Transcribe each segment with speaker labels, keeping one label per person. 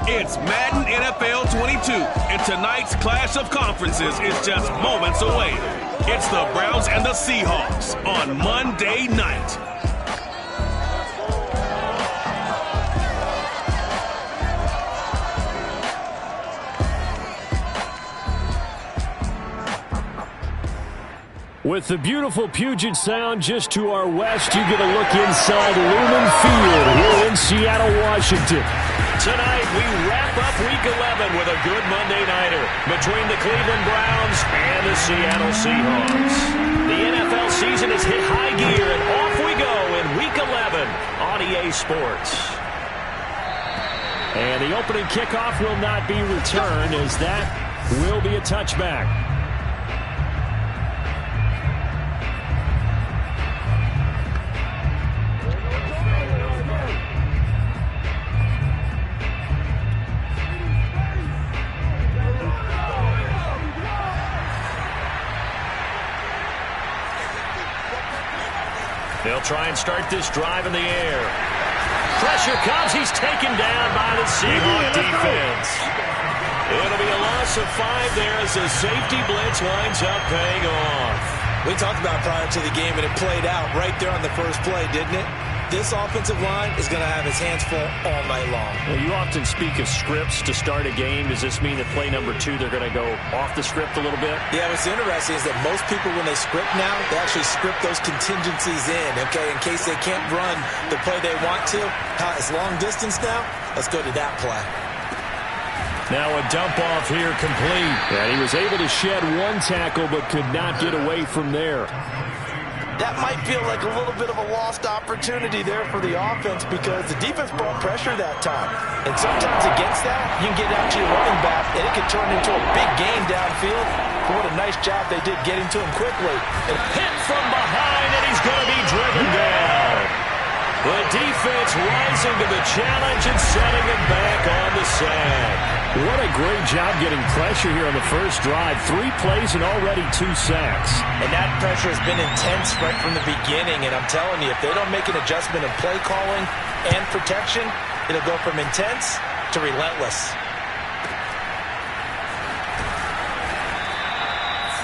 Speaker 1: It's Madden NFL 22, and tonight's clash of conferences is just moments away. It's the Browns and the Seahawks on Monday night.
Speaker 2: With the beautiful Puget Sound just to our west, you get a look inside Lumen Field here in Seattle, Washington.
Speaker 3: Tonight, we wrap up Week 11 with a good Monday nighter between the Cleveland Browns and the Seattle Seahawks. The NFL season has hit high gear, and off we go in Week 11 on EA Sports.
Speaker 2: And the opening kickoff will not be returned, as that will be a touchback.
Speaker 3: They'll try and start this drive in the air. Pressure comes. He's taken down by the Seahawks defense. It'll be a loss of 5 there as the safety blitz lines up paying off.
Speaker 4: We talked about prior to the game, and it played out right there on the first play, didn't it? This offensive line is going to have his hands full all night long.
Speaker 3: Well, you often speak of scripts to start a game. Does this mean that play number 2, they're going to go off the script a little bit?
Speaker 4: Yeah, what's interesting is that most people, when they script now, they actually script those contingencies in, okay, in case they can't run the play they want to. It's long distance now. Let's go to that play.
Speaker 3: Now a dump off here complete.
Speaker 2: And he was able to shed one tackle but could not get away from there.
Speaker 4: That might feel like a little bit of a lost opportunity there for the offense because the defense brought pressure that time. And sometimes against that, you can get out to your running back, and it can turn into a big gain downfield. But what a nice job they did getting to him quickly.
Speaker 3: And hit from behind, and he's going to be driven down. The defense rising to the challenge and setting him back on the sack.
Speaker 2: What a great job getting pressure here on the first drive. 3 plays and already 2 sacks.
Speaker 4: And that pressure has been intense right from the beginning. And I'm telling you, if they don't make an adjustment in play calling and protection, it'll go from intense to relentless.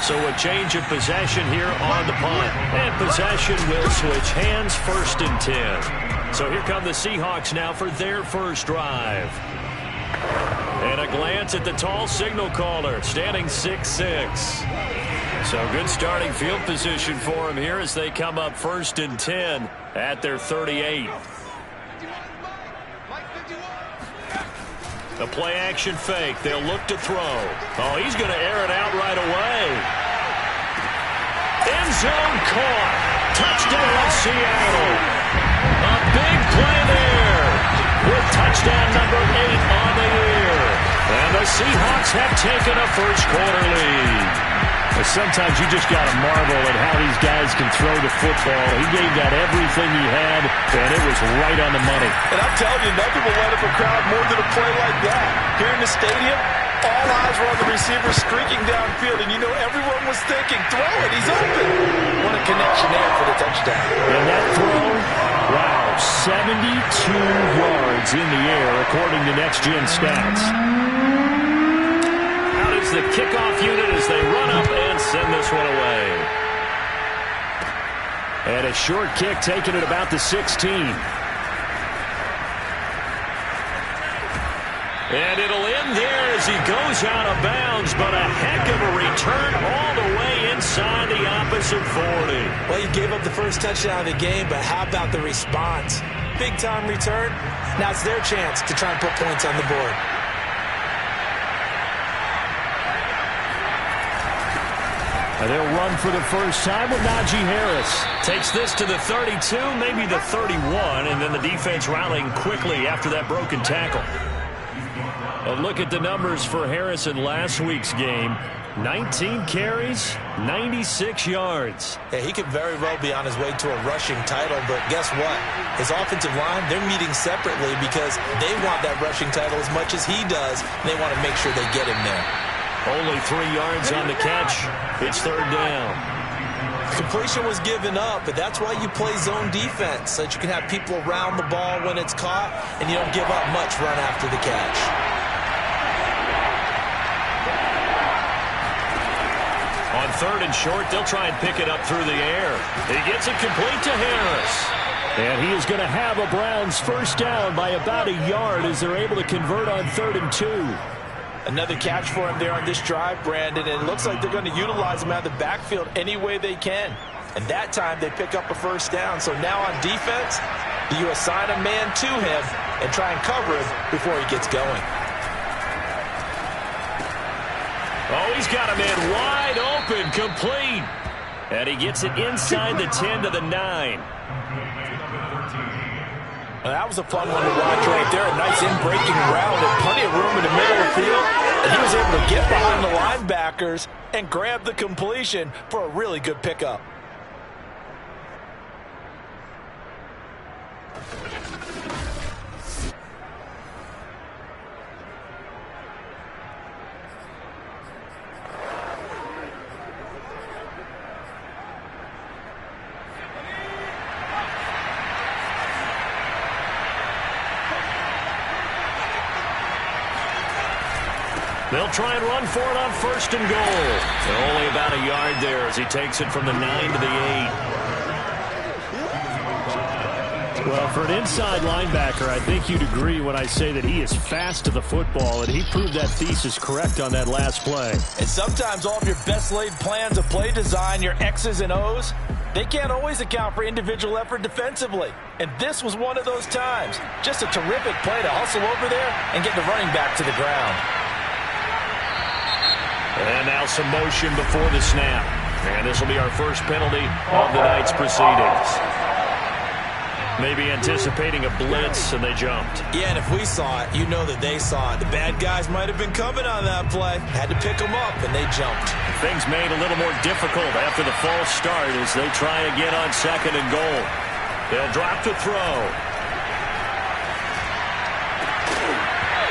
Speaker 3: So a change of possession here on the punt. And possession will switch hands, 1st and 10. So here come the Seahawks now for their first drive. And a glance at the tall signal caller, standing 6'6". So good starting field position for him here as they come up 1st and 10 at their 38. A play-action fake. They'll look to throw. Oh, he's going to air it out right away. End zone caught. Touchdown, Seattle. A big play there with touchdown number 8 on the year. And the Seahawks have taken a first-quarter lead.
Speaker 2: Sometimes you just got to marvel at how these guys can throw the football. He gave that everything he had, and it was right on the money.
Speaker 4: And I'm telling you, nothing will light up a crowd more than a play like that. Here in the stadium, all eyes were on the receiver streaking downfield, and you know everyone was thinking, throw it, he's open. What a connection there for the touchdown.
Speaker 2: And that throw, wow, 72 yards in the air, according to Next Gen Stats.
Speaker 3: The kickoff unit as they run up and send this one away.
Speaker 2: And a short kick taken at about the 16.
Speaker 3: And it'll end there as he goes out of bounds, but a heck of a return all the way inside the opposite 40.
Speaker 4: Well, you gave up the first touchdown of the game, but how about the response? Big-time return. Now it's their chance to try and put points on the board.
Speaker 2: They'll run for the first time with Najee Harris.
Speaker 3: Takes this to the 32, maybe the 31, and then the defense rallying quickly after that broken tackle. A look at the numbers for Harris in last week's game. 19 carries, 96 yards.
Speaker 4: Yeah, he could very well be on his way to a rushing title, but guess what? His offensive line, they're meeting separately because they want that rushing title as much as he does, and they want to make sure they get him there.
Speaker 3: Only 3 yards on the catch. It's 3rd down.
Speaker 4: Completion was given up, but that's why you play zone defense, so that you can have people around the ball when it's caught, and you don't give up much run after the catch.
Speaker 3: 3rd and short. They'll try and pick it up through the air. He gets it complete to Harris.
Speaker 2: And he is going to have a Browns first down by about a yard as they're able to convert on 3rd and 2.
Speaker 4: Another catch for him there on this drive, Brandon, and it looks like they're going to utilize him out of the backfield any way they can. And that time they pick up a first down. So now on defense, do you assign a man to him and try and cover him before he gets going?
Speaker 3: Oh, he's got him in wide open, complete. And he gets it inside the 10 to the 9.
Speaker 4: Well, that was a fun one to watch right there. A nice in-breaking route and plenty of room in the middle of the field. And he was able to get behind the linebackers and grab the completion for a really good pickup.
Speaker 3: They'll try and run for it on 1st and goal. And only about a yard there as he takes it from the 9 to the 8.
Speaker 2: Well, for an inside linebacker, I think you'd agree when I say that he is fast to the football, and he proved that thesis correct on that last play.
Speaker 4: And sometimes all of your best laid plans of play design, your X's and O's, they can't always account for individual effort defensively. And this was one of those times. Just a terrific play to hustle over there and get the running back to the ground.
Speaker 3: And now some motion before the snap. And this will be our first penalty of the night's proceedings. Maybe anticipating a blitz, and they jumped.
Speaker 4: Yeah, and if we saw it, you know that they saw it. The bad guys might have been coming on that play. Had to pick them up, and they jumped.
Speaker 3: Things made a little more difficult after the false start as they try again on 2nd and goal. They'll drop to throw.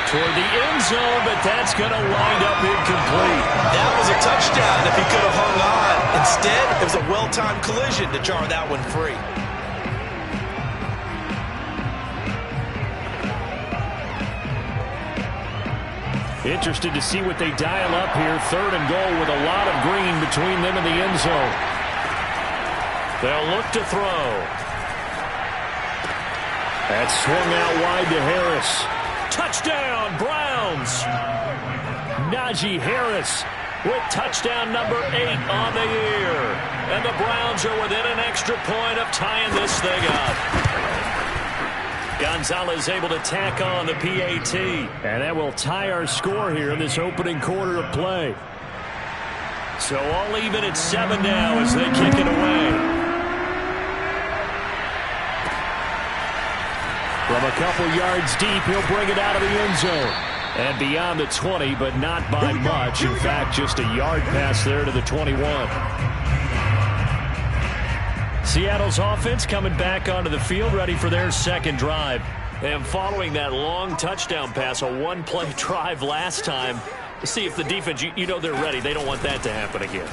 Speaker 3: Toward the end zone, but that's going to wind up incomplete.
Speaker 4: That was a touchdown if he could have hung on. Instead, it was a well-timed collision to jar that one free.
Speaker 2: Interested to see what they dial up here. 3rd and goal with a lot of green between them and the end zone.
Speaker 3: They'll look to throw.
Speaker 2: That's swung out wide to Harris.
Speaker 3: Touchdown, Browns.
Speaker 2: Najee Harris
Speaker 3: with touchdown number 8 on the year. And the Browns are within an extra point of tying this thing up. Gonzalez able to tack on the PAT.
Speaker 2: And that will tie our score here in this opening quarter of play.
Speaker 3: So all even at 7 now as they kick it away.
Speaker 2: From a couple yards deep, he'll bring it out of the end zone. And beyond the 20, but not by much. In fact, just a yard pass there to the 21.
Speaker 3: Seattle's offense coming back onto the field, ready for their second drive. And following that long touchdown pass, a one-play drive last time, to see if the defense, you know they're ready. They don't want that to happen again.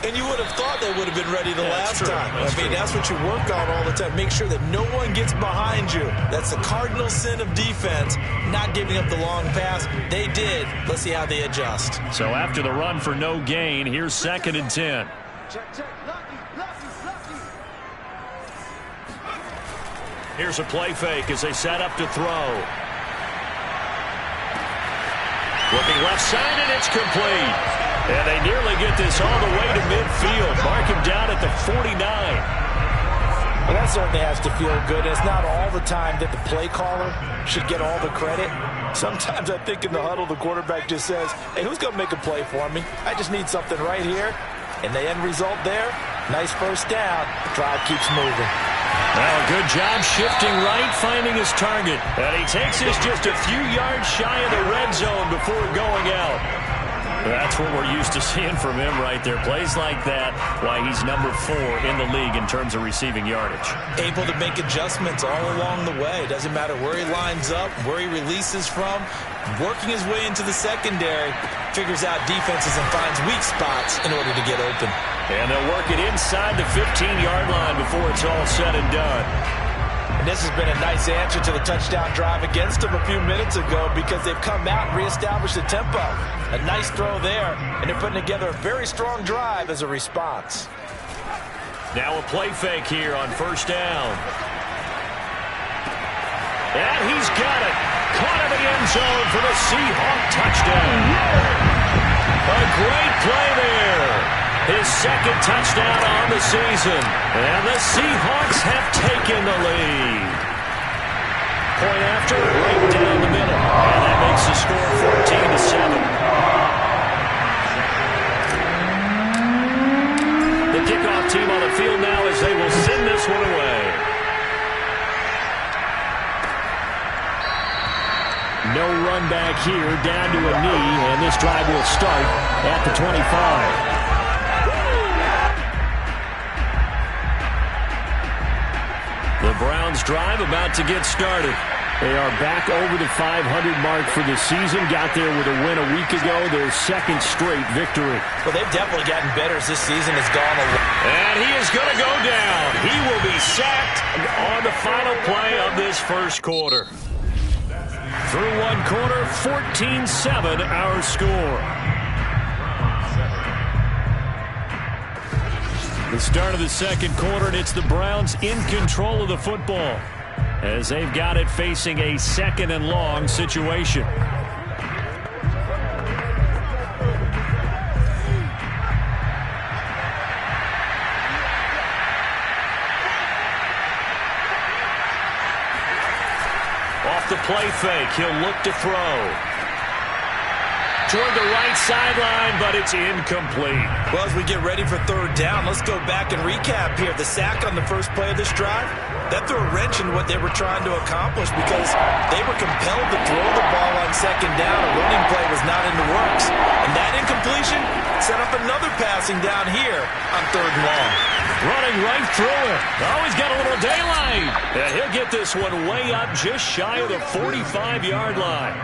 Speaker 4: And you would have thought they would have been ready the last time. That's what you work on all the time. Make sure that no one gets behind you. That's the cardinal sin of defense, not giving up the long pass. They did. Let's see how they adjust.
Speaker 3: So after the run for no gain, here's 2nd and 10. Here's a play fake as they set up to throw. Looking left side, and it's complete. And they nearly get this all the way to midfield. Mark him down at the 49.
Speaker 4: Well, that certainly has to feel good. It's not all the time that the play caller should get all the credit. Sometimes I think in the huddle, the quarterback just says, hey, who's going to make a play for me? I just need something right here. And the end result there, nice first down. The drive keeps moving.
Speaker 3: Well, good job shifting right, finding his target. And he takes this just a few yards shy of the red zone before going out. That's what we're used to seeing from him right there. Plays like that, why he's number 4 in the league in terms of receiving yardage.
Speaker 4: Able to make adjustments all along the way. Doesn't matter where he lines up, where he releases from. Working his way into the secondary, figures out defenses and finds weak spots in order to get open.
Speaker 3: And they'll work it inside the 15-yard line before it's all said and done.
Speaker 4: And this has been a nice answer to the touchdown drive against them a few minutes ago because they've come out and reestablished the tempo. A nice throw there, and they're putting together a very strong drive as a response.
Speaker 3: Now a play fake here on first down. And he's got it. Caught in the end zone for the Seahawk touchdown. A great play there. His second touchdown on the season. And the Seahawks have taken the lead. Point after, right down the middle. And that makes the score 14-7. The kickoff team on the field now as they will send this one away.
Speaker 2: No run back here, down to a knee, and this drive will start at the 25.
Speaker 3: The Browns drive about to get started.
Speaker 2: They are back over the 500 mark for the season. Got there with a win a week ago, their second straight victory.
Speaker 4: Well, they've definitely gotten better as this season has gone along.
Speaker 3: And he is going to go down. He will be sacked on the final play of this first quarter. Through one quarter, 14-7 our score. The start of the second quarter, and it's the Browns in control of the football as they've got it facing a second and long situation. Off the play fake, he'll look to throw. Toward the right sideline, but it's incomplete.
Speaker 4: Well, as we get ready for third down, let's go back and recap here. The sack on the first play of this drive, that threw a wrench in what they were trying to accomplish because they were compelled to throw the ball on second down. A running play was not in the works. And that incompletion set up another passing down here on third and long.
Speaker 3: Running right through it. Oh, he's got a little daylight. And he'll get this one way up just shy of the 45-yard line.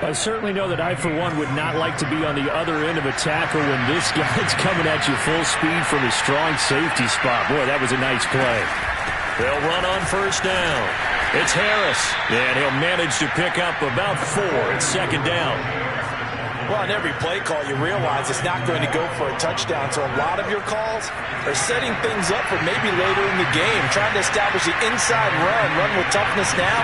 Speaker 2: I certainly know that I, for one, would not like to be on the other end of a tackle when this guy's coming at you full speed from a strong safety spot. Boy, that was a nice play.
Speaker 3: They'll run on first down. It's Harris, and he'll manage to pick up about 4 at second down.
Speaker 4: Well, on every play call, you realize it's not going to go for a touchdown, so a lot of your calls are setting things up for maybe later in the game, trying to establish the inside run with toughness now,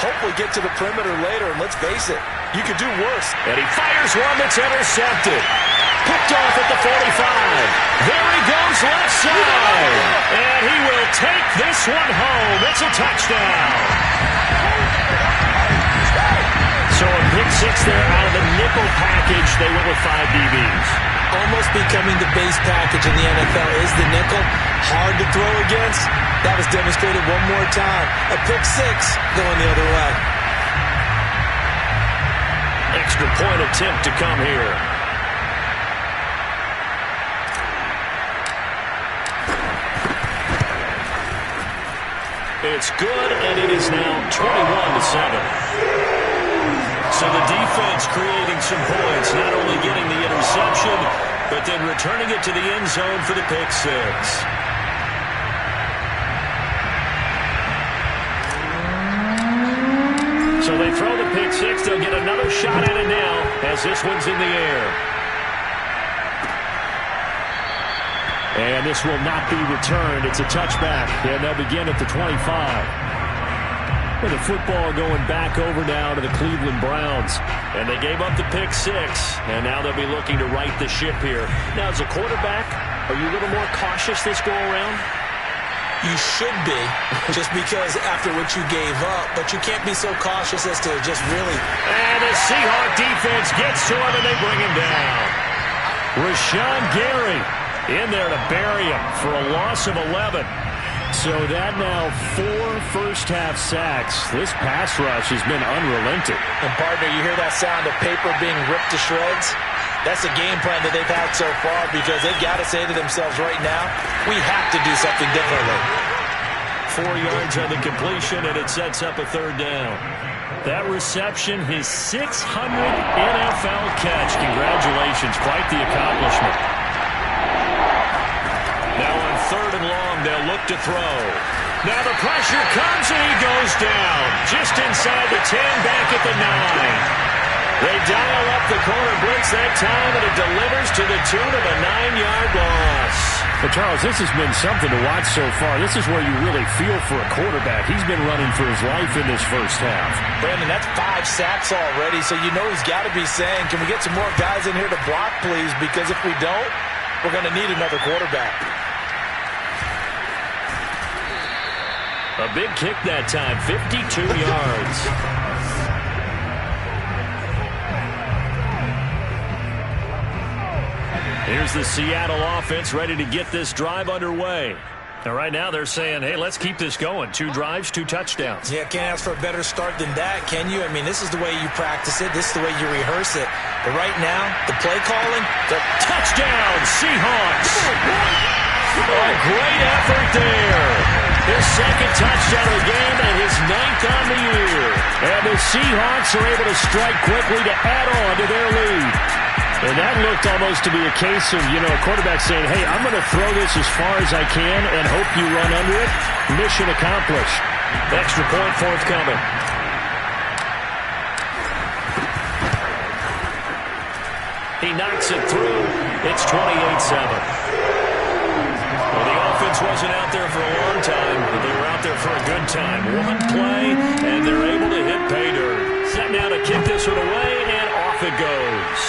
Speaker 4: hopefully get to the perimeter later, and let's face it, you could do worse.
Speaker 3: And he fires one that's intercepted. Picked off at the 45. There he goes left side. And he will take this one home. It's a touchdown. So a pick six there out of the nickel package. They went with 5 DBs.
Speaker 4: Almost becoming the base package in the NFL is the nickel. Hard to throw against. That was demonstrated one more time. A pick six going the other way.
Speaker 3: Extra point attempt to come here. It's good, and it is now 21-7. So the defense creating some points, not only getting the interception, but then returning it to the end zone for the pick six. So they throw the pick six. They'll get another shot at it now as this one's in the air.
Speaker 2: And this will not be returned. It's a touchback, and they'll begin at the 25. And the football going back over now to the Cleveland Browns.
Speaker 3: And they gave up the pick six, and now they'll be looking to right the ship here. Now, as a quarterback, are you a little more cautious this go-around?
Speaker 4: You should be, just because after what you gave up, but you can't be so cautious as to just really.
Speaker 3: And the Seahawk defense gets to him, and they bring him down.
Speaker 2: Rashawn Gary in there to bury him for a loss of 11. So that now 4 first-half sacks. This pass rush has been unrelenting.
Speaker 4: And, partner, you hear that sound of paper being ripped to shreds? That's a game plan that they've had so far because they've got to say to themselves right now, we have to do something differently.
Speaker 3: 4 yards on the completion, and it sets up a third down.
Speaker 2: That reception, his 600th NFL catch. Congratulations, quite the accomplishment.
Speaker 3: Now on third and long, they'll look to throw. Now the pressure comes and he goes down. Just inside the 10, back at the 9. They dial up the corner blitz that time, and it delivers to the tune of a 9-yard loss.
Speaker 2: But, Charles, this has been something to watch so far. This is where you really feel for a quarterback. He's been running for his life in this first half.
Speaker 4: Brandon, that's 5 sacks already, so you know he's got to be saying, can we get some more guys in here to block, please? Because if we don't, we're going to need another quarterback.
Speaker 3: A big kick that time, 52 yards. Here's the Seattle offense ready to get this drive underway. And right now they're saying, hey, let's keep this going. 2 drives, 2 touchdowns.
Speaker 4: Yeah, can't ask for a better start than that, can you? I mean, this is the way you practice it. This is the way you rehearse it. But right now, the play calling, the
Speaker 3: touchdown, Seahawks. Oh, great effort there. His second touchdown of the game and his 9th on the year. And the Seahawks are able to strike quickly to add on to their lead. And that looked almost to be a case of, a quarterback saying, hey, I'm going to throw this as far as I can and hope you run under it. Mission accomplished. Extra point forthcoming. He knocks it through. It's 28-7. Well, the offense wasn't out there for a long time, but they were out there for a good time. One play, and they're able to hit pay dirt. Set now to kick this one away, and off it goes.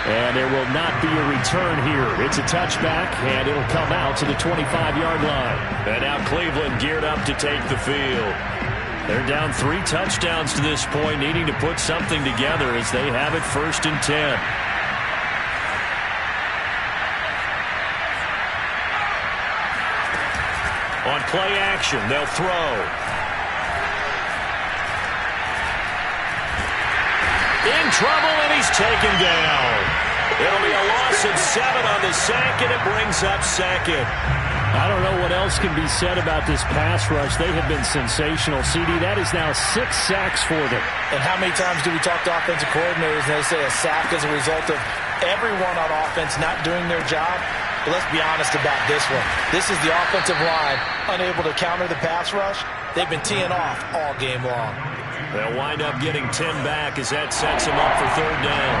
Speaker 2: And there will not be a return here. It's a touchback, and it'll come out to the 25-yard line.
Speaker 3: And now Cleveland geared up to take the field. They're down 3 touchdowns to this point, needing to put something together as they have it 1st and 10. On play action, they'll throw. In trouble, and he's taken down. It'll be a loss of 7 on the sack, and it brings up 2nd.
Speaker 2: I don't know what else can be said about this pass rush. They have been sensational. CD, that is now 6 sacks for them.
Speaker 4: And how many times do we talk to offensive coordinators and they say a sack is a result of everyone on offense not doing their job? But let's be honest about this one. This is the offensive line unable to counter the pass rush. They've been teeing off all game long.
Speaker 3: They'll wind up getting 10 back as that sets them up for 3rd down.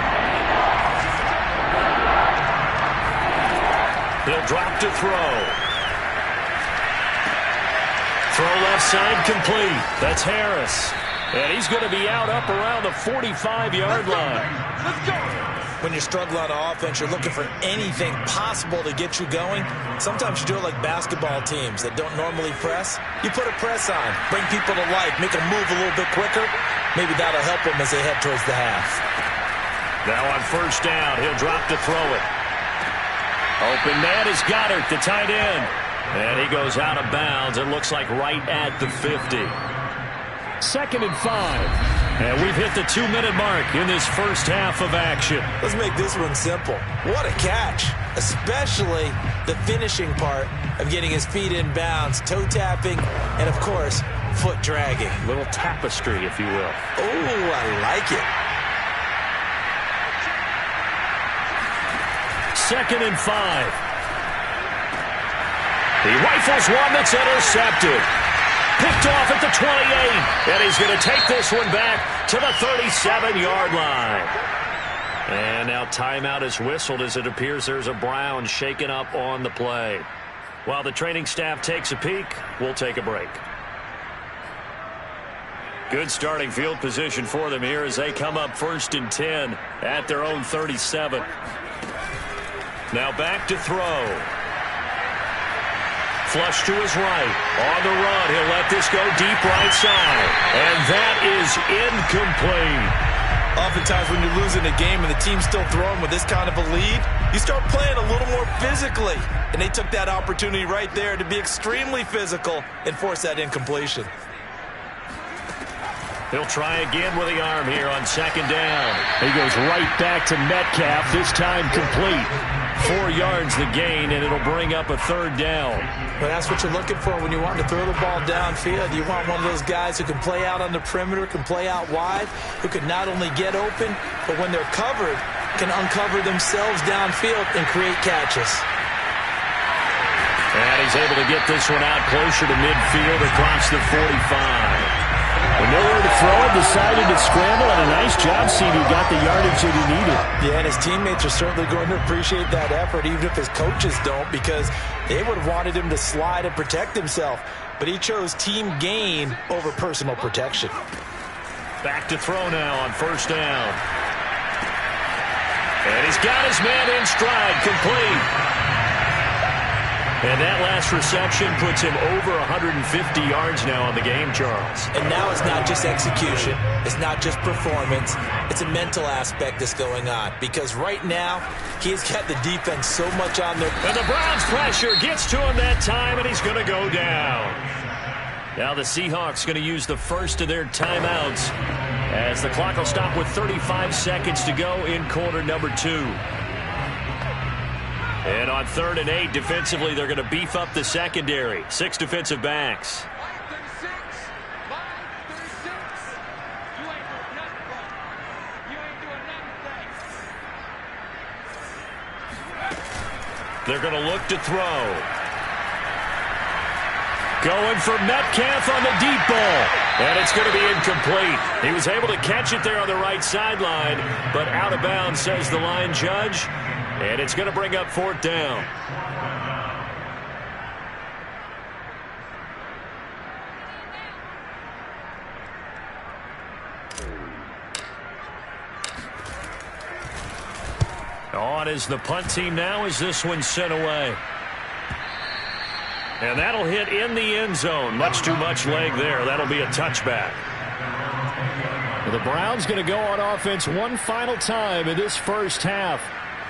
Speaker 3: He'll drop to throw. Throw left side complete. That's Harris. And he's going to be out up around the 45-yard line.
Speaker 4: Let's go. When you're struggling on offense, you're looking for anything possible to get you going. Sometimes you do it like basketball teams that don't normally press. You put a press on, bring people to life, make them move a little bit quicker. Maybe that'll help them as they head towards the half.
Speaker 3: Now on 1st down, he'll drop to throw it. Open man is Goddard, the tight end. And he goes out of bounds. It looks like right at the 50.
Speaker 2: 2nd and 5.
Speaker 3: And we've hit the 2-minute mark in this first half of action.
Speaker 4: Let's make this one simple. What a catch, especially the finishing part of getting his feet in bounds, toe tapping, and of course, foot dragging.
Speaker 3: Little tapestry, if you will.
Speaker 4: Oh, I like it.
Speaker 3: 2nd and 5. He rifles one that's intercepted. Picked off at the 28, and he's going to take this one back to the 37-yard line. And now timeout is whistled as it appears there's a Brown shaken up on the play. While the training staff takes a peek, we'll take a break. Good starting field position for them here as they come up 1st and 10 at their own 37. Now back to throw. Flush to his right. On the run, he'll let this go deep right side. And that is incomplete.
Speaker 4: Oftentimes when you're losing a game and the team's still throwing with this kind of a lead, you start playing a little more physically. And they took that opportunity right there to be extremely physical and force that incompletion.
Speaker 3: He'll try again with the arm here on 2nd down.
Speaker 2: He goes right back to Metcalf, this time complete.
Speaker 3: 4 yards the gain, and it'll bring up a 3rd down.
Speaker 4: But that's what you're looking for when you want to throw the ball downfield. You want one of those guys who can play out on the perimeter, can play out wide, who can not only get open, but when they're covered, can uncover themselves downfield and create catches.
Speaker 3: he's able to get this one out closer to midfield across the 45.
Speaker 2: With nowhere to throw it, decided to scramble, and a nice job seeing he got the yardage that he needed.
Speaker 4: Yeah, and his teammates are certainly going to appreciate that effort, even if his coaches don't, because they would have wanted him to slide and protect himself. But he chose team gain over personal protection.
Speaker 3: Back to throw now on first down. And he's got his man in stride, complete. And that last reception puts him over 150 yards now on the game, Charles.
Speaker 4: And now it's not just execution. It's not just performance. It's a mental aspect that's going on. Because right now, he's got the defense so much on their...
Speaker 3: And the Browns pressure gets to him that time, and he's going to go down. Now the Seahawks going to use the first of their timeouts as the clock will stop with 35 seconds to go in quarter number 2. And on 3rd and 8, defensively, they're going to beef up the secondary. 6 defensive backs. They're going to look to throw. Going for Metcalf on the deep ball. And it's going to be incomplete. He was able to catch it there on the right sideline, but out of bounds, says the line judge. And it's going to bring up 4th down. On is the punt team now as this one's sent away. And that'll hit in the end zone. Much too much leg there. That'll be a touchback.
Speaker 2: The Browns going to go on offense one final time in this first half.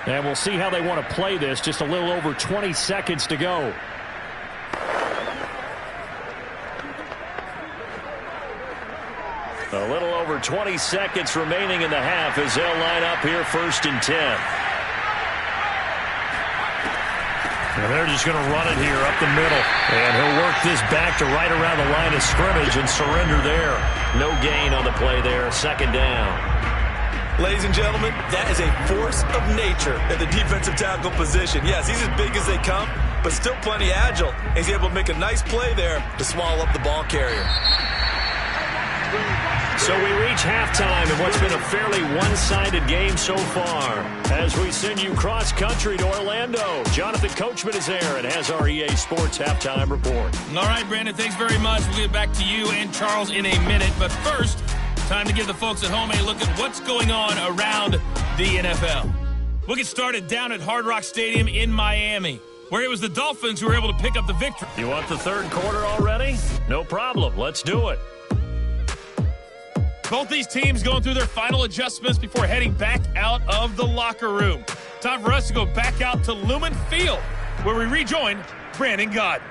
Speaker 2: And we'll see how they want to play this. Just a little over 20 seconds to go.
Speaker 3: A little over 20 seconds remaining in the half as they'll line up here 1st and 10. And they're just going to run it here up the middle. And he'll work this back to right around the line of scrimmage and surrender there. No gain on the play there. 2nd down.
Speaker 4: Ladies and gentlemen, that is a force of nature at the defensive tackle position. Yes, he's as big as they come, but still plenty agile. He's able to make a nice play there to swallow up the ball carrier.
Speaker 3: So we reach halftime in what's been a fairly one-sided game so far. As we send you cross-country to Orlando, Jonathan Coachman is there and has our EA Sports halftime report.
Speaker 5: All right, Brandon, thanks very much. We'll get back to you and Charles in a minute. But first, time to give the folks at home a look at what's going on around the NFL. We'll get started down at Hard Rock Stadium in Miami, where it was the Dolphins who were able to pick up the victory.
Speaker 3: You want the 3rd quarter already? No problem. Let's do it.
Speaker 5: Both these teams going through their final adjustments before heading back out of the locker room. Time for us to go back out to Lumen Field, where we rejoin Brandon Gaudin.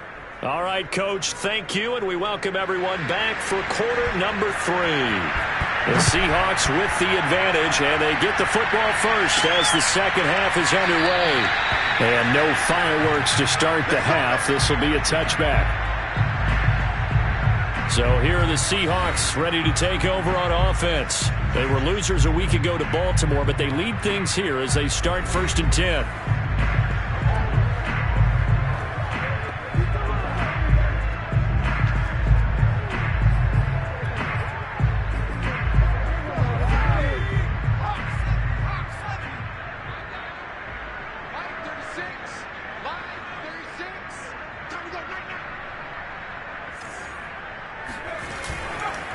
Speaker 3: All right, Coach, thank you, and we welcome everyone back for quarter number 3. The Seahawks with the advantage, and they get the football first as the second half is underway.
Speaker 2: And no fireworks to start the half. This will be a touchback.
Speaker 3: So here are the Seahawks ready to take over on offense. They were losers a week ago to Baltimore, but they lead things here as they start 1st and 10.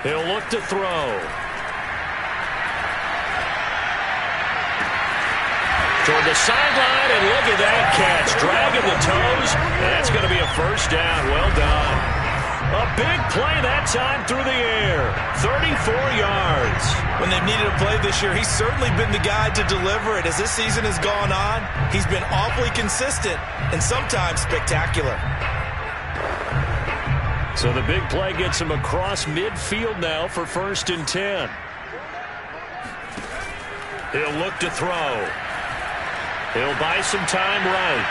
Speaker 3: He'll look to throw. Toward the sideline, and look at that catch. Dragging the toes, and that's going to be a 1st down. Well done. A big play that time through the air. 34 yards.
Speaker 4: When they've needed a play this year, he's certainly been the guy to deliver it. As this season has gone on, he's been awfully consistent and sometimes spectacular.
Speaker 3: So the big play gets him across midfield now for 1st and 10. He'll look to throw. He'll buy some time right.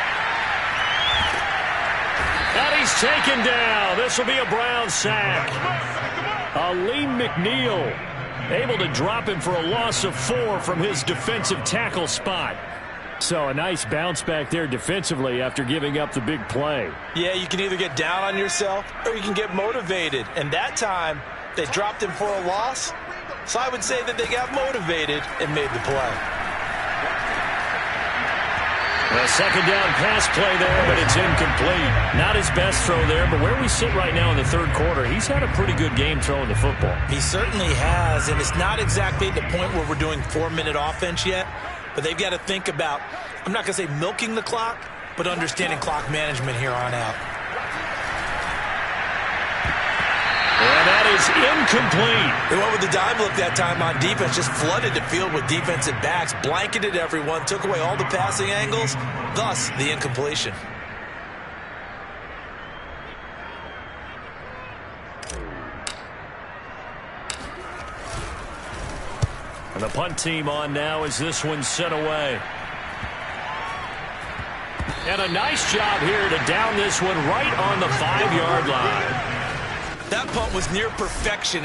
Speaker 3: And he's taken down. This will be a Brown sack. Aleem McNeil able to drop him for a loss of 4 from his defensive tackle spot.
Speaker 2: So a nice bounce back there defensively after giving up the big play.
Speaker 4: Yeah, you can either get down on yourself or you can get motivated. And that time, they dropped him for a loss. So I would say that they got motivated and made the play.
Speaker 2: A second down pass play there, but it's incomplete. Not his best throw there, but where we sit right now in the third quarter, he's had a pretty good game throwing the football.
Speaker 4: He certainly has, and it's not exactly the point where we're doing 4-minute offense yet, but they've got to think about, I'm not going to say milking the clock, but understanding clock management here on out.
Speaker 2: And that is incomplete.
Speaker 4: They went with the dive look that time on defense, just flooded the field with defensive backs, blanketed everyone, took away all the passing angles, thus the incompletion.
Speaker 2: And the punt team on now as this one's sent away. And a nice job here to down this one right on the 5-yard line.
Speaker 4: That punt was near perfection.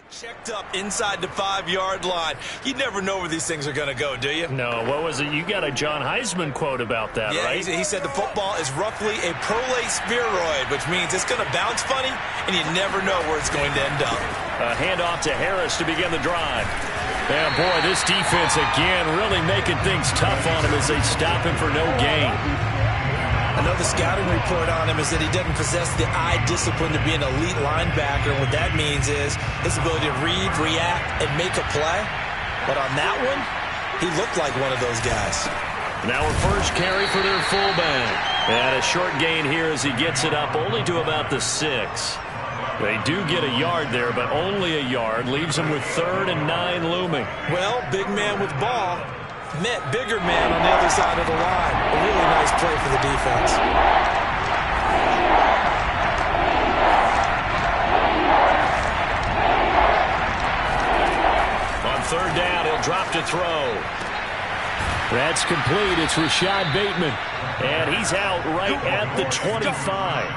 Speaker 4: Checked up inside the 5-yard line. You never know where these things are going to go, do you?
Speaker 2: No, what was it? You got a John Heisman quote about that,
Speaker 4: yeah,
Speaker 2: right?
Speaker 4: He said the football is roughly a prolate spheroid, which means it's going to bounce funny, and you never know where it's going to end up.
Speaker 2: A handoff to Harris to begin the drive. And boy, this defense again really making things tough on him as they stop him for no gain.
Speaker 4: I know the scouting report on him is that he doesn't possess the eye discipline to be an elite linebacker. What that means is his ability to read, react, and make a play. But on that one, he looked like one of those guys.
Speaker 2: Now a first carry for their fullback. And a short gain here as he gets it up only to about the 6. They do get a yard there, but only a yard. Leaves them with 3rd and 9 looming.
Speaker 4: Well, big man with ball met bigger man on the other side of the line. A really nice play for the defense.
Speaker 2: On 3rd down, he'll drop to throw. That's complete. It's Rashad Bateman. And he's out right at the 25.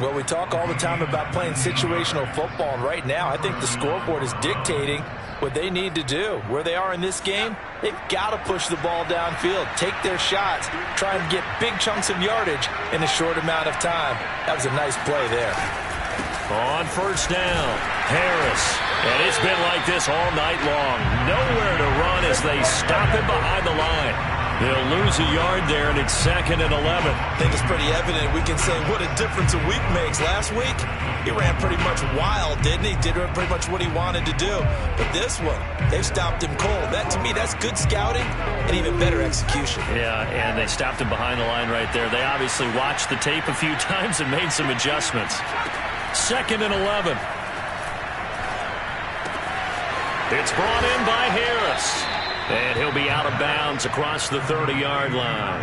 Speaker 4: Well, we talk all the time about playing situational football, and right now I think the scoreboard is dictating what they need to do. Where they are in this game, they've got to push the ball downfield, take their shots, try and get big chunks of yardage in a short amount of time. That was a nice play there.
Speaker 2: On 1st down, Harris. And it's been like this all night long. Nowhere to run as they stop him behind the line. They'll lose a yard there, and it's 2nd and 11.
Speaker 4: I think it's pretty evident. We can say what a difference a week makes. Last week, he ran pretty much wild, didn't he? Did pretty much what he wanted to do. But this one, they stopped him cold. That, to me, that's good scouting and even better execution.
Speaker 2: Yeah, and they stopped him behind the line right there. They obviously watched the tape a few times and made some adjustments. 2nd and 11. It's brought in by Harris. And he'll be out of bounds across the 30-yard line.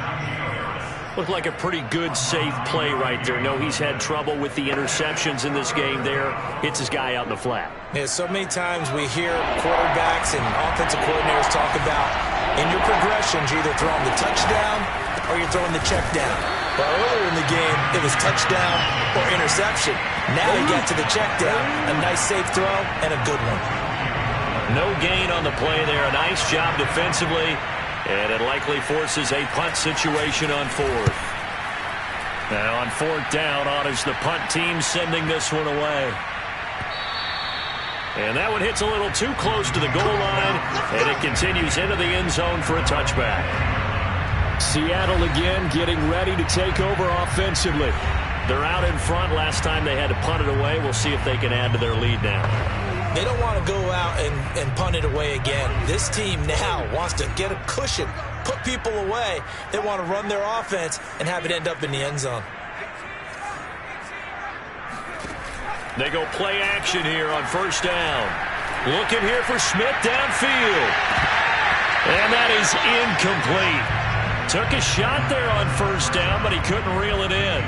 Speaker 3: Looked like a pretty good, safe play right there. No, he's had trouble with the interceptions in this game there. Hits his guy out in the flat.
Speaker 4: Yeah, so many times we hear quarterbacks and offensive coordinators talk about in your progressions, you're either throwing the touchdown or you're throwing the check down. But earlier in the game, it was touchdown or interception. Now you get to the check down. A nice safe throw and a good one.
Speaker 3: No gain on the play there. A nice job defensively. And it likely forces a punt situation on fourth. Now on fourth down, honors the punt team sending this one away. And that one hits a little too close to the goal line, and it continues into the end zone for a touchback.
Speaker 2: Seattle again getting ready to take over offensively.
Speaker 3: They're out in front. Last time they had to punt it away. We'll see if they can add to their lead now.
Speaker 4: They don't want to go out and punt it away again. This team now wants to get a cushion, put people away. They want to run their offense and have it end up in the end zone.
Speaker 3: They go play action here on first down. Looking here for Smith downfield. And that is incomplete. Took a shot there on first down, but he couldn't reel it in.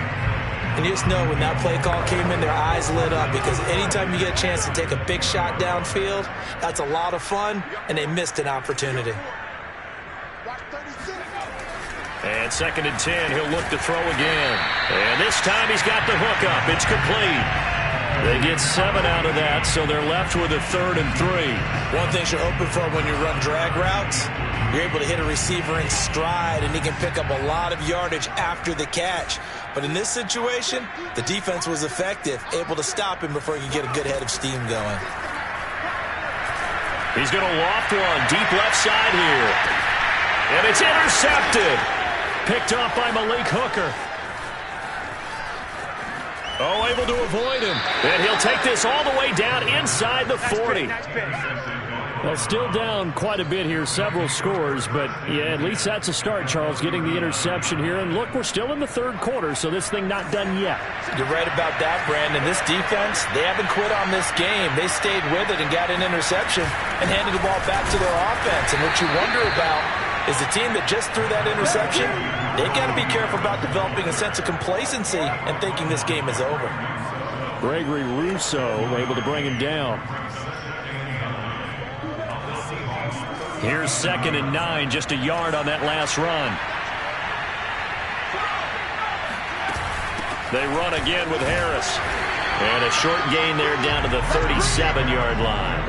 Speaker 4: And you just know when that play call came in, their eyes lit up, because anytime you get a chance to take a big shot downfield, that's a lot of fun, and they missed an opportunity.
Speaker 3: And 2nd and 10, he'll look to throw again. And this time he's got the hook up. It's complete. They get 7 out of that, so they're left with a 3rd and 3.
Speaker 4: One thing you're hoping for when you run drag routes, you're able to hit a receiver in stride, and he can pick up a lot of yardage after the catch. But in this situation, the defense was effective, able to stop him before he could get a good head of steam going.
Speaker 3: He's going to loft one deep left side here. And it's intercepted. Picked off by Malik Hooker. Oh, able to avoid him. And he'll take this all the way down inside the 40.
Speaker 2: Well, still down quite a bit here, several scores, but yeah, at least that's a start, Charles, getting the interception here. And look, we're still in the 3rd quarter, so this thing not done yet.
Speaker 4: You're right about that, Brandon. This defense, they haven't quit on this game. They stayed with it and got an interception and handed the ball back to their offense. And what you wonder about is the team that just threw that interception, they got to be careful about developing a sense of complacency and thinking this game is over.
Speaker 2: Gregory Rousseau able to bring him down.
Speaker 3: Here's 2nd and 9, just a yard on that last run. They run again with Harris. And a short gain there down to the 37-yard line.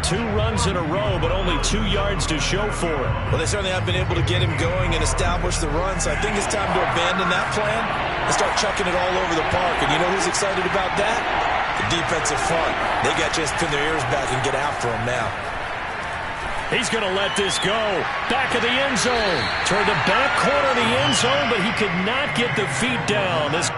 Speaker 3: 2 runs in a row, but only 2 yards to show for it.
Speaker 4: Well, they certainly have been able to get him going and establish the run, so I think it's time to abandon that plan and start chucking it all over the park. And you know who's excited about that? The defensive front. They got a chance to pin their ears back and get after him now.
Speaker 3: He's going to let this go. Back of the end zone. Toward the back corner of the end zone, but he could not get the feet down. This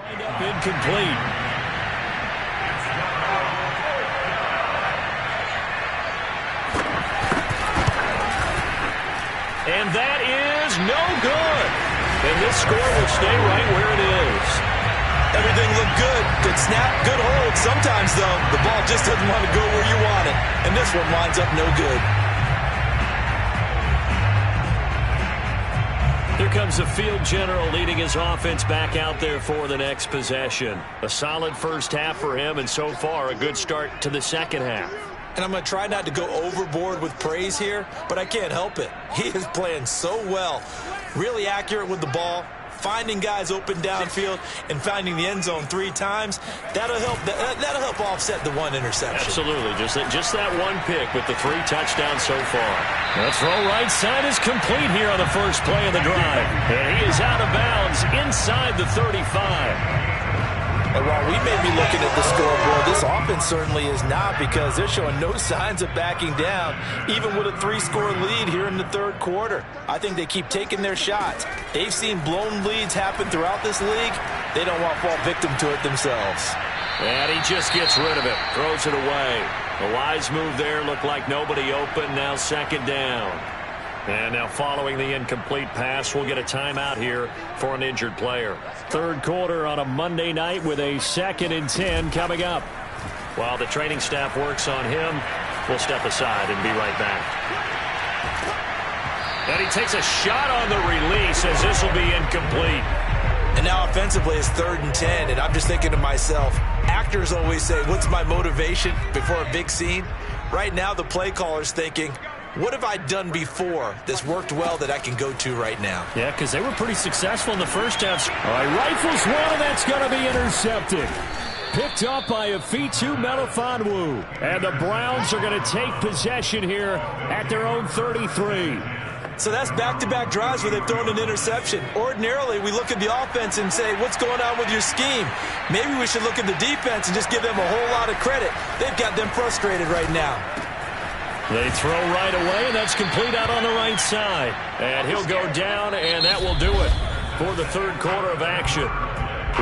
Speaker 3: wind up incomplete. And that is no good. And this score will stay right where it is.
Speaker 4: Everything looked good. Good snap, good hold. Sometimes, though, the ball just doesn't want to go where you want it. And this one winds up no good.
Speaker 3: Here comes the field general leading his offense back out there for the next possession. A solid first half for him, and so far a good start to the second half.
Speaker 4: And I'm going to try not to go overboard with praise here, but I can't help it. He is playing so well. Really accurate with the ball, finding guys open downfield, and finding the end zone 3 times. That'll help offset the 1 interception.
Speaker 3: Absolutely. Just that 1 pick with the 3 touchdowns so far. The throw right side is complete here on the first play of the drive. And he is out of bounds inside the 35.
Speaker 4: And while we may be looking at the scoreboard, this offense certainly is not, because they're showing no signs of backing down, even with a 3-score lead here in the 3rd quarter. I think they keep taking their shots. They've seen blown leads happen throughout this league. They don't want to fall victim to it themselves.
Speaker 3: And he just gets rid of it, throws it away. A wise move there, looked like nobody open, now 2nd down. And now following the incomplete pass, we'll get a timeout here for an injured player.
Speaker 2: Third quarter on a Monday night with a 2nd and 10 coming up.
Speaker 3: While the training staff works on him, we'll step aside and be right back. And he takes a shot on the release as this will be incomplete.
Speaker 4: And now offensively it's 3rd and 10, and I'm just thinking to myself, actors always say, what's my motivation before a big scene? Right now the play caller's thinking, what have I done before that's worked well that I can go to right now?
Speaker 2: Yeah, because they were pretty successful in the first half. All right, rifles one, and that's going to be intercepted. Picked up by Afitu Melifonwu. And the Browns are going to take possession here at their own 33.
Speaker 4: So that's back-to-back drives where they've thrown an interception. Ordinarily, we look at the offense and say, what's going on with your scheme? Maybe we should look at the defense and just give them a whole lot of credit. They've got them frustrated right now.
Speaker 2: They throw right away, and that's complete out on the right side.
Speaker 3: And he'll go down, and that will do it for the third quarter of action.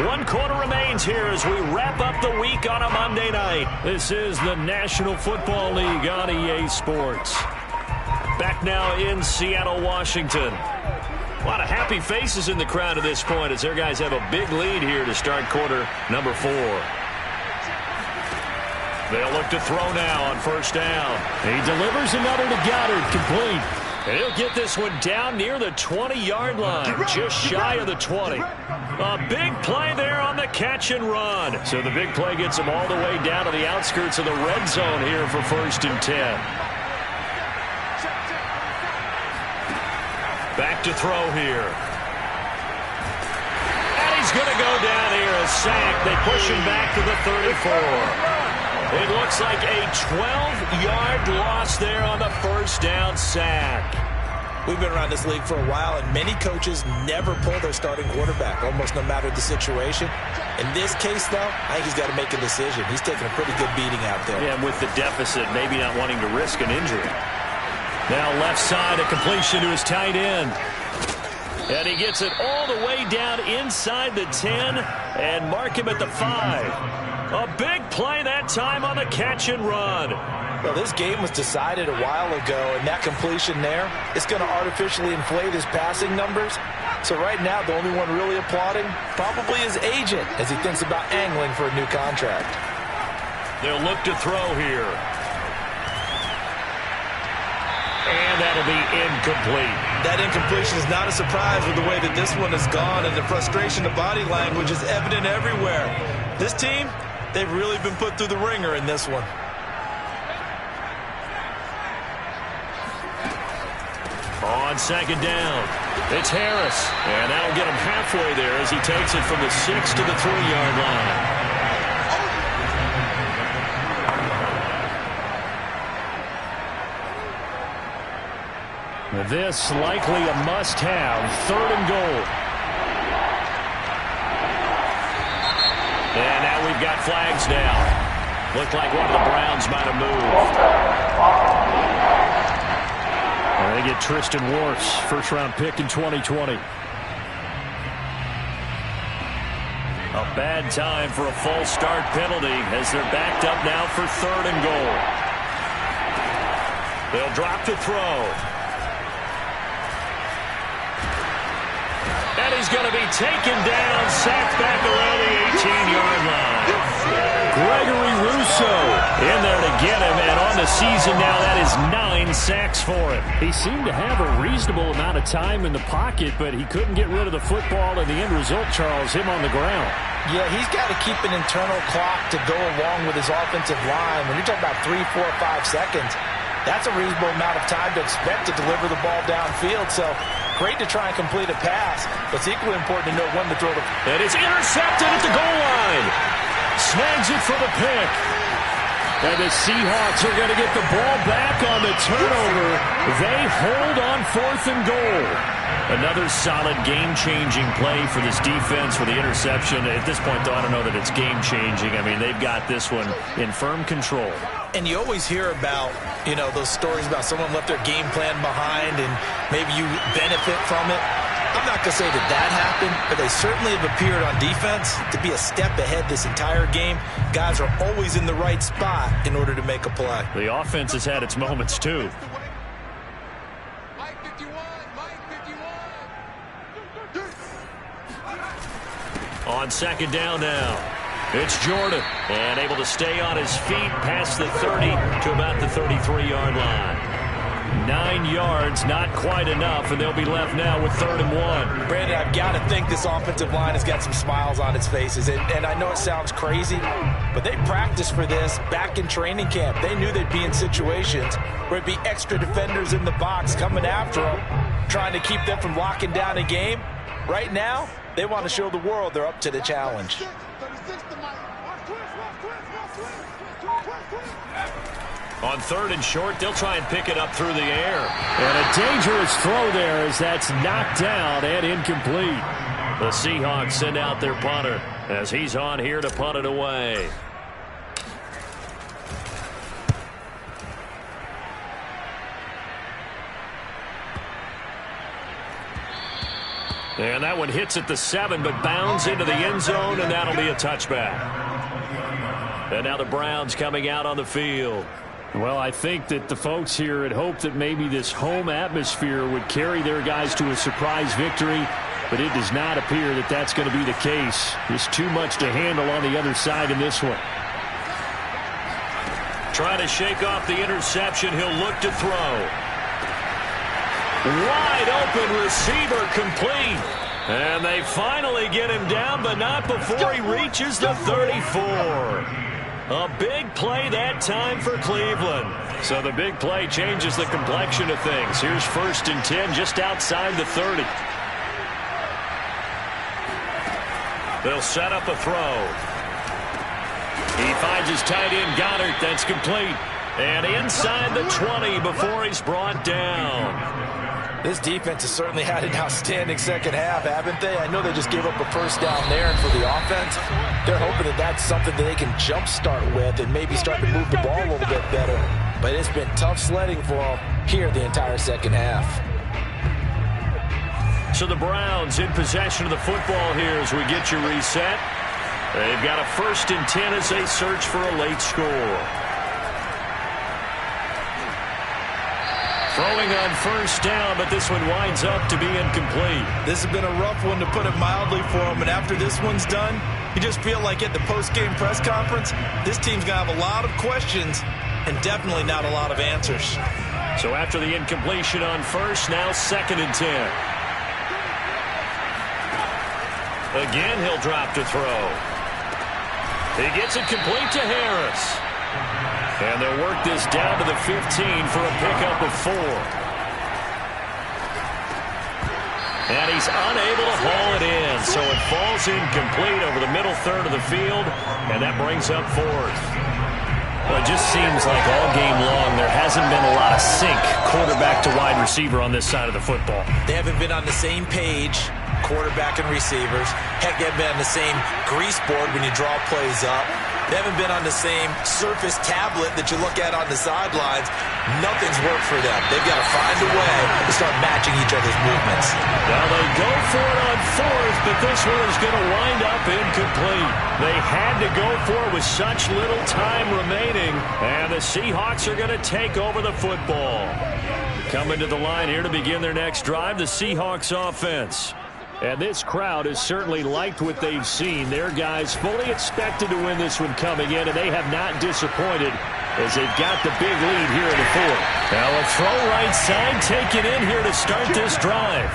Speaker 3: 1 quarter remains here as we wrap up the week on a Monday night.
Speaker 2: This is the National Football League on EA Sports.
Speaker 3: Back now in Seattle, Washington. A lot of happy faces in the crowd at this point as their guys have a big lead here to start quarter number 4. They'll look to throw now on first down.
Speaker 2: He delivers another to Goddard, complete.
Speaker 3: And he'll get this one down near the 20-yard line, just shy of the 20. A big play there on the catch and run.
Speaker 2: So the big play gets him all the way down to the outskirts of the red zone here for 1st and 10.
Speaker 3: Back to throw here. And he's going to go down here, a sack. They push him back to the 34. It looks like a 12-yard loss there on the first down sack.
Speaker 4: We've been around this league for a while, and many coaches never pull their starting quarterback, almost no matter the situation. In this case, though, I think he's got to make a decision. He's taking a pretty good beating out there.
Speaker 3: Yeah, and with the deficit, maybe not wanting to risk an injury.
Speaker 2: Now left side, a completion to his tight end.
Speaker 3: And he gets it all the way down inside the 10 and mark him at the 5. A big play that time on the catch and run.
Speaker 4: Well, this game was decided a while ago, and that completion there is going to artificially inflate his passing numbers. So right now, the only one really applauding probably his agent as he thinks about angling for a new contract.
Speaker 3: They'll look to throw here. And that'll be incomplete.
Speaker 4: That incompletion is not a surprise with the way that this one has gone, and the frustration of body language is evident everywhere. This team, they've really been put through the ringer in this one.
Speaker 3: On second down, it's Harris. And that'll get him halfway there as he takes it from the 6 to the 3-yard line.
Speaker 2: This likely a must-have, 3rd and goal.
Speaker 3: And now we've got flags down. Looked like one of the Browns might have moved.
Speaker 2: And they get Tristan Wirfs, first-round pick in 2020.
Speaker 3: A bad time for a false start penalty as they're backed up now for 3rd and goal. They'll drop to throw. And he's going to be taken down, sacked back around the 18-yard line.
Speaker 2: Gregory Rousseau in there to get him, and on the season now, that is 9 sacks for him. He seemed to have a reasonable amount of time in the pocket, but he couldn't get rid of the football, and the end result, Charles, him on the ground.
Speaker 4: Yeah, he's got to keep an internal clock to go along with his offensive line. When you're talking about 3, 4, 5 seconds, that's a reasonable amount of time to expect to deliver the ball downfield. So great to try and complete a pass, but it's equally important to know when to throw the...
Speaker 3: And it's intercepted at the goal line.
Speaker 2: Snags it for the pick. And the Seahawks are going to get the ball back on the turnover. They hold on 4th and goal.
Speaker 3: Another solid game-changing play for this defense for the interception. At this point, though, I don't know that it's game-changing. I mean, they've got this one in firm control.
Speaker 4: And you always hear about, you know, those stories about someone left their game plan behind and maybe you benefit from it. I'm not going to say that happened, but they certainly have appeared on defense to be a step ahead this entire game. Guys are always in the right spot in order to make a play.
Speaker 3: The offense has had its moments, too. On second down now, it's Jordan. And able to stay on his feet past the 30 to about the 33-yard line. 9 yards, not quite enough, and they'll be left now with 3rd and 1.
Speaker 4: Brandon, I've got to think this offensive line has got some smiles on its faces. And I know it sounds crazy, but they practiced for this back in training camp. They knew they'd be in situations where it'd be extra defenders in the box coming after them, trying to keep them from locking down a game. Right now, they want to show the world they're up to the challenge.
Speaker 3: On 3rd and short, they'll try and pick it up through the air.
Speaker 2: And a dangerous throw there as that's knocked down and incomplete.
Speaker 3: The Seahawks send out their punter as he's on here to punt it away. And that one hits at the 7, but bounds into the end zone, and that'll be a touchback. And now the Browns coming out on the field.
Speaker 2: Well, I think that the folks here had hoped that maybe this home atmosphere would carry their guys to a surprise victory, but it does not appear that that's going to be the case. There's too much to handle on the other side in this one.
Speaker 3: Trying to shake off the interception. He'll look to throw. Wide open receiver complete. And they finally get him down, but not before he reaches the 34. A big play that time for Cleveland. So the big play changes the complexion of things. Here's 1st and 10 just outside the 30. They'll set up a throw. He finds his tight end Goddard. That's complete. And inside the 20 before he's brought down.
Speaker 4: This defense has certainly had an outstanding second half, haven't they? I know they just gave up a first down there, and for the offense, they're hoping that that's something that they can jumpstart with and maybe start to move the ball a little bit better. But it's been tough sledding for them here the entire second half.
Speaker 3: So the Browns in possession of the football here as we get you reset. They've got a 1st and 10 as they search for a late score. Throwing on 1st down, but this one winds up to be incomplete.
Speaker 4: This has been a rough one, to put it mildly, for him. And after this one's done, you just feel like at the post-game press conference, this team's going to have a lot of questions and definitely not a lot of answers.
Speaker 3: So after the incompletion on 1st, now 2nd and 10. Again, he'll drop to throw. He gets it complete to Harris. And they'll work this down to the 15 for a pickup of 4. And he's unable to haul it in, so it falls incomplete over the middle 3rd of the field, and that brings up 4th.
Speaker 2: Well, it just seems like all game long there hasn't been a lot of sync quarterback to wide receiver on this side of the football.
Speaker 4: They haven't been on the same page, quarterback and receivers. Heck, they haven't been on the same grease board when you draw plays up. They haven't been on the same surface tablet that you look at on the sidelines. Nothing's worked for them. They've got to find a way to start matching each other's movements.
Speaker 3: Now they go for it on 4th, but this one is going to wind up incomplete. They had to go for it with such little time remaining, and the Seahawks are going to take over the football. Coming to the line here to begin their next drive, the Seahawks offense. And this crowd has certainly liked what they've seen. Their guys fully expected to win this one coming in, and they have not disappointed as they've got the big lead here in the 4th. Now a throw right side taken in here to start this drive.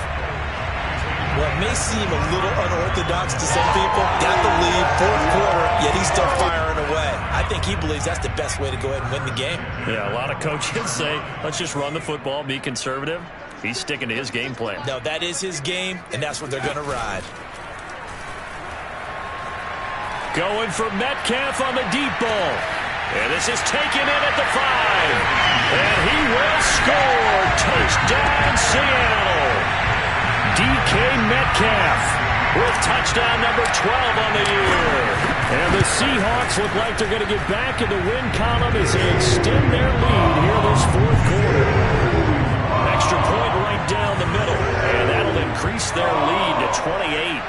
Speaker 4: Well, it may seem a little unorthodox to some people. Got the lead, 4th quarter, yet he's still firing away. I think he believes that's the best way to go ahead and win the game.
Speaker 3: Yeah, a lot of coaches say, let's just run the football, be conservative. He's sticking to his game plan.
Speaker 4: No, that is his game, and that's what they're going to ride.
Speaker 3: Going for Metcalf on the deep ball. And this is taken in at the 5. And he will score. Touchdown, Seattle. DK Metcalf with touchdown number 12 on the year. And the Seahawks look like they're going to get back in the win column as they extend their lead here this 4th quarter. Extra point right down the middle, and that'll increase their lead to 28.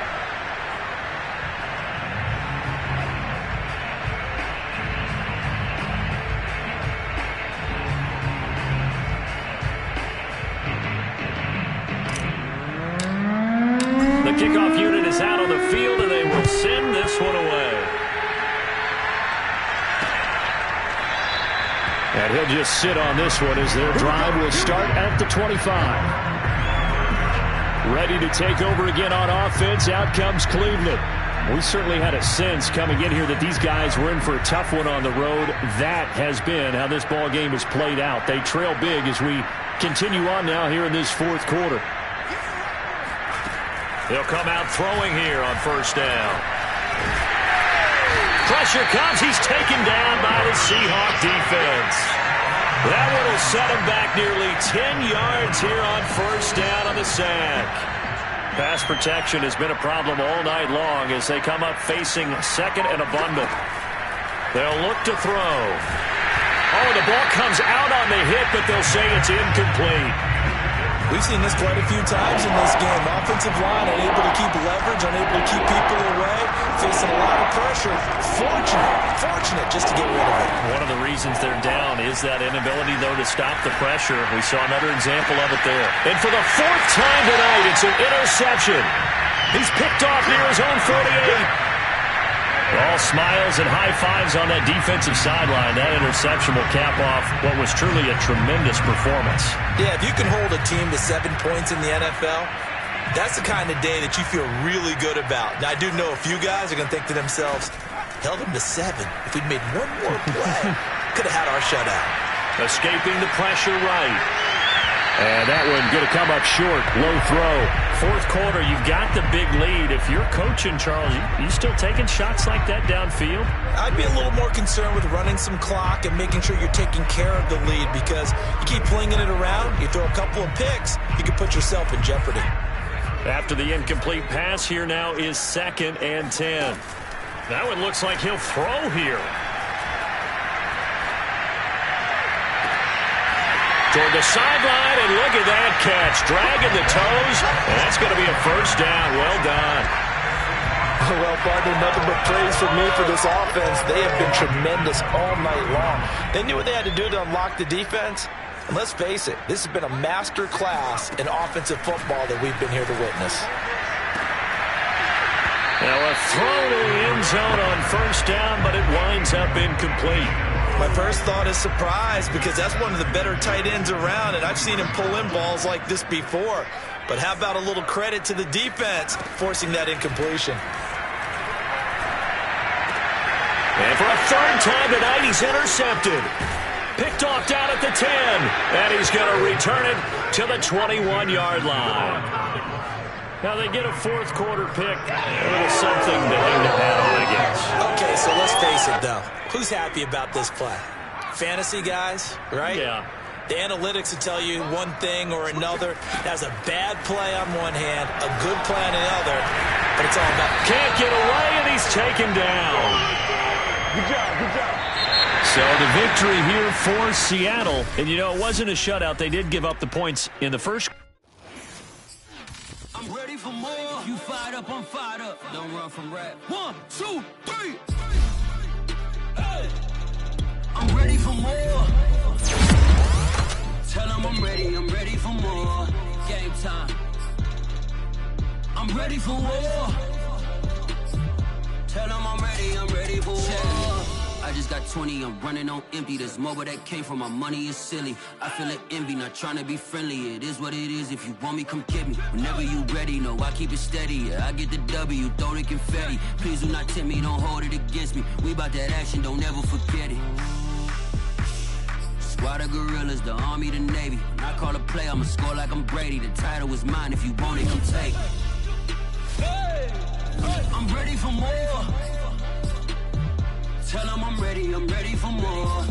Speaker 3: The The kickoff unit is out on the field, and they will send this one away. And he'll just sit on this one as their drive will start at the 25. Ready to take over again on offense. Out comes Cleveland. We certainly had a sense coming in here that these guys were in for a tough one on the road. That has been how this ball game has played out. They trail big as we continue on now here in this fourth quarter. He'll come out throwing here on first down. Pressure comes. He's taken down by the Seahawk defense. That one will set him back nearly 10 yards here on first down on the sack. Pass protection has been a problem all night long as they come up facing second and a bundle. They'll look to throw. Oh, the ball comes out on the hit, but they'll say it's incomplete.
Speaker 4: We've seen this quite a few times in this game. Offensive line unable to keep leverage, unable to keep people away, facing a lot of pressure. Fortunate just to get rid of it.
Speaker 3: One of the reasons they're down is that inability, though, to stop the pressure. We saw another example of it there. And for the fourth time tonight, it's an interception. He's picked off near his own 48. All smiles and high fives on that defensive sideline. That interception will cap off what was truly a tremendous performance.
Speaker 4: Yeah, if you can hold a team to 7 points in the NFL, that's the kind of day that you feel really good about. Now, I do know a few guys are going to think to themselves, held them to 7. If we'd made one more play, could have had our shutout.
Speaker 3: Escaping the pressure right. And that one going to come up short. Low throw. Fourth quarter, you've got the big lead. If you're coaching, Charles, you still taking shots like that downfield?
Speaker 4: I'd be a little more concerned with running some clock and making sure you're taking care of the lead, because you keep flinging it around, you throw a couple of picks, you can put yourself in jeopardy.
Speaker 3: After the incomplete pass, here now is 2nd and 10. That one looks like he'll throw here. Toward the sideline, and look at that catch. Dragging the toes, and that's going to be a first down. Well done.
Speaker 4: Well, partner, nothing but praise for me for this offense. They have been tremendous all night long. They knew what they had to do to unlock the defense. And let's face it, this has been a master class in offensive football that we've been here to witness.
Speaker 3: Now a throw to the end zone on first down, but it winds up incomplete.
Speaker 4: My first thought is surprise, because that's one of the better tight ends around, and I've seen him pull in balls like this before. But how about a little credit to the defense forcing that incompletion?
Speaker 3: And for a third time tonight, he's intercepted. Picked off down at the 10, and he's going to return it to the 21-yard line. Now they get a fourth quarter pick. A little something to hang their hat on, I guess.
Speaker 4: Okay, so let's face it, though. Who's happy about this play? Fantasy guys, right?
Speaker 3: Yeah.
Speaker 4: The analytics will tell you one thing or another. That's a bad play on one hand, a good play on the other, but it's all about...
Speaker 3: Can't get away, and he's taken down.
Speaker 4: Good job.
Speaker 3: So the victory here for Seattle. And, you know, it wasn't a shutout. They did give up the points in the first.
Speaker 6: I'm ready for more. You fired up, I'm fired up. Don't run from rap. 1, 2, 3. Hey. I'm ready for more. Tell them I'm ready for more. Game time. I'm ready for war. Tell them I'm ready for war. I just got 20, I'm running on empty. This mobile that came from my money is silly. I feel like envy, not trying to be friendly. It is what it is, if you want me, come get me. Whenever you ready, no, I keep it steady. Yeah, I get the W, throw the confetti. Please do not tempt me, don't hold it against me. We about that action, don't ever forget it. Squad of gorillas, the army, the navy. When I call a play, I'ma score like I'm Brady. The title is mine, if you want it, come take it. I'm ready for more. Tell them I'm ready for more.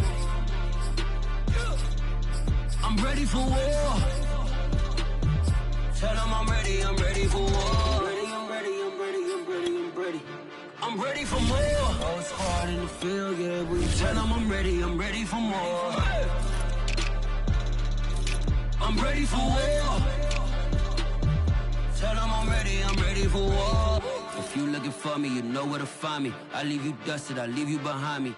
Speaker 6: I'm ready for war. Tell them I'm ready for war. I'm ready for more. Oh, it's hard in the field, yeah. We tell them I'm ready for more. I'm ready for war. Tell them I'm ready for war. If you looking for me, you know where to find me. I leave you dusted, I leave you behind me.